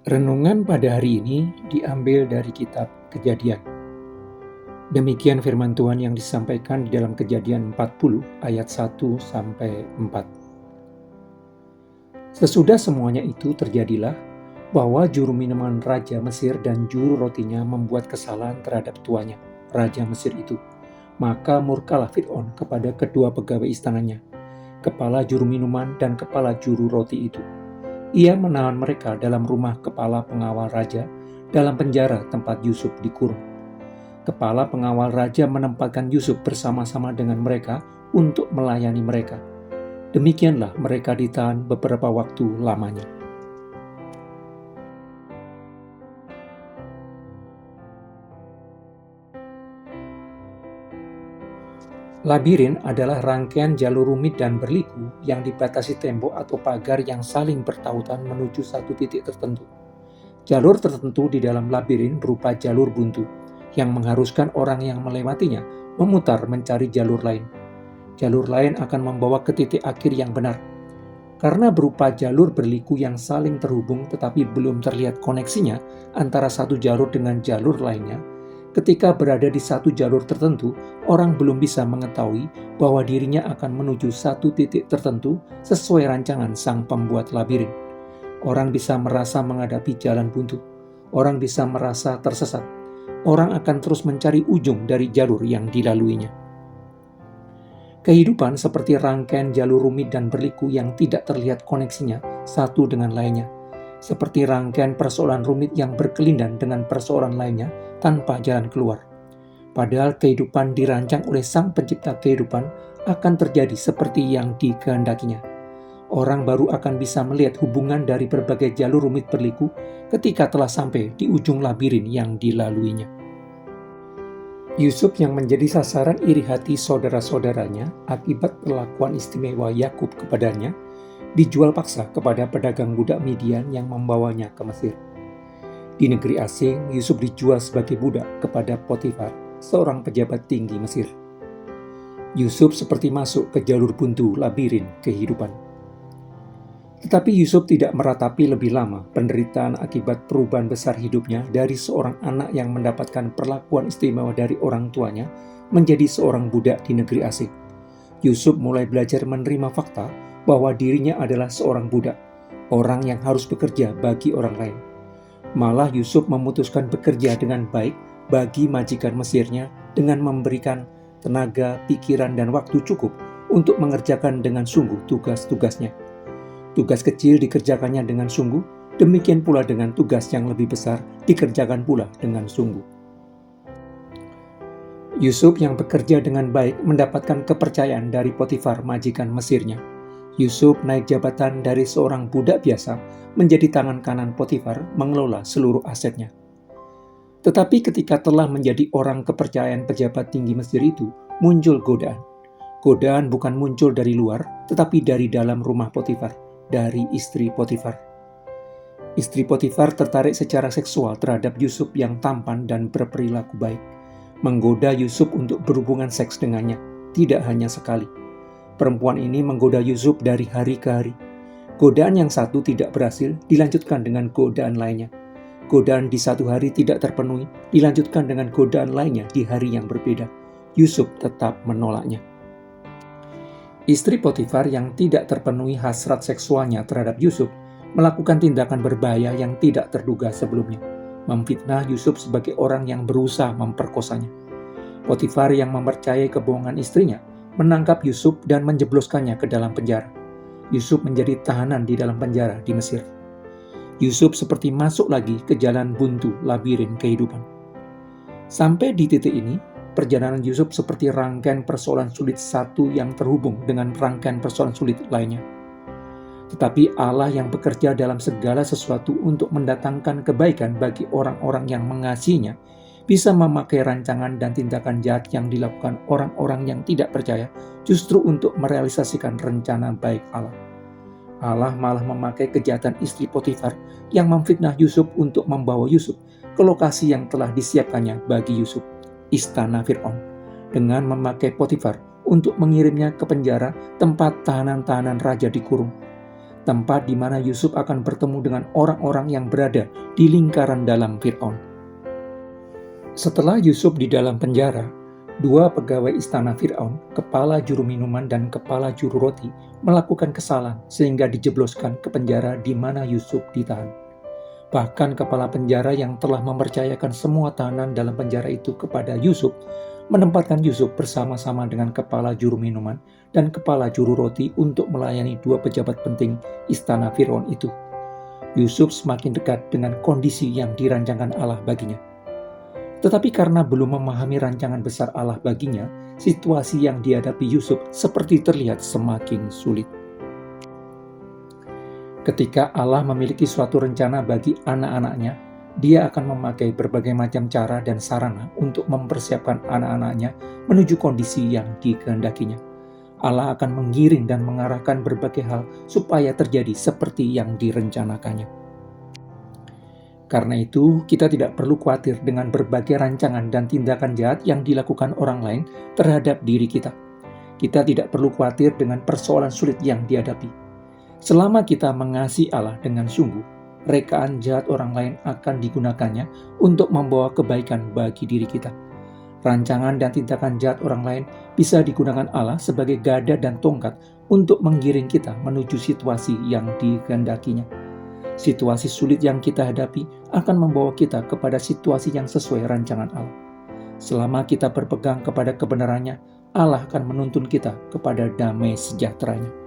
Renungan pada hari ini diambil dari kitab Kejadian. Demikian firman Tuhan yang disampaikan di dalam Kejadian 40 ayat 1 sampai 4. Sesudah semuanya itu terjadilah bahwa juru minuman Raja Mesir dan juru rotinya membuat kesalahan terhadap tuannya, Raja Mesir itu. Maka murkalah Fir'aun kepada kedua pegawai istananya, kepala juru minuman dan kepala juru roti itu. Ia menahan mereka dalam rumah kepala pengawal raja, dalam penjara tempat Yusuf dikurung. Kepala pengawal raja menempatkan Yusuf bersama-sama dengan mereka untuk melayani mereka. Demikianlah mereka ditahan beberapa waktu lamanya. Labirin adalah rangkaian jalur rumit dan berliku yang dibatasi tembok atau pagar yang saling bertautan menuju satu titik tertentu. Jalur tertentu di dalam labirin berupa jalur buntu, yang mengharuskan orang yang melewatinya memutar mencari jalur lain. Jalur lain akan membawa ke titik akhir yang benar. Karena berupa jalur berliku yang saling terhubung tetapi belum terlihat koneksinya antara satu jalur dengan jalur lainnya, ketika berada di satu jalur tertentu, orang belum bisa mengetahui bahwa dirinya akan menuju satu titik tertentu sesuai rancangan sang pembuat labirin. Orang bisa merasa menghadapi jalan buntu. Orang bisa merasa tersesat. Orang akan terus mencari ujung dari jalur yang dilaluinya. Kehidupan seperti rangkaian jalur rumit dan berliku yang tidak terlihat koneksinya satu dengan lainnya. Seperti rangkaian persoalan rumit yang berkelindan dengan persoalan lainnya tanpa jalan keluar. Padahal kehidupan dirancang oleh Sang Pencipta kehidupan akan terjadi seperti yang dikehendakinya. Orang baru akan bisa melihat hubungan dari berbagai jalur rumit berliku ketika telah sampai di ujung labirin yang dilaluinya. Yusuf yang menjadi sasaran iri hati saudara-saudaranya akibat perlakuan istimewa Yakub kepadanya, dijual paksa kepada pedagang budak Midian yang membawanya ke Mesir. Di negeri asing, Yusuf dijual sebagai budak kepada Potifar, seorang pejabat tinggi Mesir. Yusuf seperti masuk ke jalur buntu labirin kehidupan. Tetapi Yusuf tidak meratapi lebih lama penderitaan akibat perubahan besar hidupnya dari seorang anak yang mendapatkan perlakuan istimewa dari orang tuanya menjadi seorang budak di negeri asing. Yusuf mulai belajar menerima fakta bahwa dirinya adalah seorang budak, orang yang harus bekerja bagi orang lain. Malah Yusuf memutuskan bekerja dengan baik bagi majikan Mesirnya dengan memberikan tenaga, pikiran, dan waktu cukup untuk mengerjakan dengan sungguh tugas-tugasnya. Tugas kecil dikerjakannya dengan sungguh, demikian pula dengan tugas yang lebih besar dikerjakan pula dengan sungguh. Yusuf yang bekerja dengan baik mendapatkan kepercayaan dari Potifar majikan Mesirnya. Yusuf naik jabatan dari seorang budak biasa menjadi tangan kanan Potifar mengelola seluruh asetnya. Tetapi ketika telah menjadi orang kepercayaan pejabat tinggi Mesir itu, muncul godaan. Godaan bukan muncul dari luar, tetapi dari dalam rumah Potifar, dari istri Potifar. Istri Potifar tertarik secara seksual terhadap Yusuf yang tampan dan berperilaku baik, menggoda Yusuf untuk berhubungan seks dengannya, tidak hanya sekali. Perempuan ini menggoda Yusuf dari hari ke hari. Godaan yang satu tidak berhasil, dilanjutkan dengan godaan lainnya. Godaan di satu hari tidak terpenuhi, dilanjutkan dengan godaan lainnya di hari yang berbeda. Yusuf tetap menolaknya. Istri Potifar yang tidak terpenuhi hasrat seksualnya terhadap Yusuf melakukan tindakan berbahaya yang tidak terduga sebelumnya, memfitnah Yusuf sebagai orang yang berusaha memperkosanya. Potifar yang mempercayai kebohongan istrinya menangkap Yusuf dan menjebloskannya ke dalam penjara. Yusuf menjadi tahanan di dalam penjara di Mesir. Yusuf seperti masuk lagi ke jalan buntu labirin kehidupan. Sampai di titik ini, perjalanan Yusuf seperti rangkaian persoalan sulit satu yang terhubung dengan rangkaian persoalan sulit lainnya. Tetapi Allah yang bekerja dalam segala sesuatu untuk mendatangkan kebaikan bagi orang-orang yang mengasihinya, bisa memakai rancangan dan tindakan jahat yang dilakukan orang-orang yang tidak percaya justru untuk merealisasikan rencana baik Allah. Allah malah memakai kejahatan istri Potifar yang memfitnah Yusuf untuk membawa Yusuf ke lokasi yang telah disiapkannya bagi Yusuf, istana Fir'aun, dengan memakai Potifar untuk mengirimnya ke penjara tempat tahanan-tahanan raja dikurung. tempat di mana Yusuf akan bertemu dengan orang-orang yang berada di lingkaran dalam Fir'aun. Setelah Yusuf di dalam penjara, dua pegawai istana Fir'aun, kepala juru minuman dan kepala juru roti, melakukan kesalahan sehingga dijebloskan ke penjara di mana Yusuf ditahan. Bahkan kepala penjara yang telah mempercayakan semua tahanan dalam penjara itu kepada Yusuf, menempatkan Yusuf bersama-sama dengan kepala juru minuman dan kepala juru roti untuk melayani dua pejabat penting istana Fir'aun itu. Yusuf semakin dekat dengan kondisi yang dirancangkan Allah baginya. Tetapi karena belum memahami rancangan besar Allah baginya, situasi yang dihadapi Yusuf seperti terlihat semakin sulit. Ketika Allah memiliki suatu rencana bagi anak-anaknya, Dia akan memakai berbagai macam cara dan sarana untuk mempersiapkan anak-anaknya menuju kondisi yang dikehendakinya. Allah akan menggiring dan mengarahkan berbagai hal supaya terjadi seperti yang direncanakannya. Karena itu, kita tidak perlu khawatir dengan berbagai rancangan dan tindakan jahat yang dilakukan orang lain terhadap diri kita. Kita tidak perlu khawatir dengan persoalan sulit yang dihadapi. Selama kita mengasihi Allah dengan sungguh, rekaan jahat orang lain akan digunakannya untuk membawa kebaikan bagi diri kita. Rancangan dan tindakan jahat orang lain bisa digunakan Allah sebagai gada dan tongkat untuk menggiring kita menuju situasi yang dikehendakinya. Situasi sulit yang kita hadapi akan membawa kita kepada situasi yang sesuai rancangan Allah. Selama kita berpegang kepada kebenarannya, Allah akan menuntun kita kepada damai sejahteranya.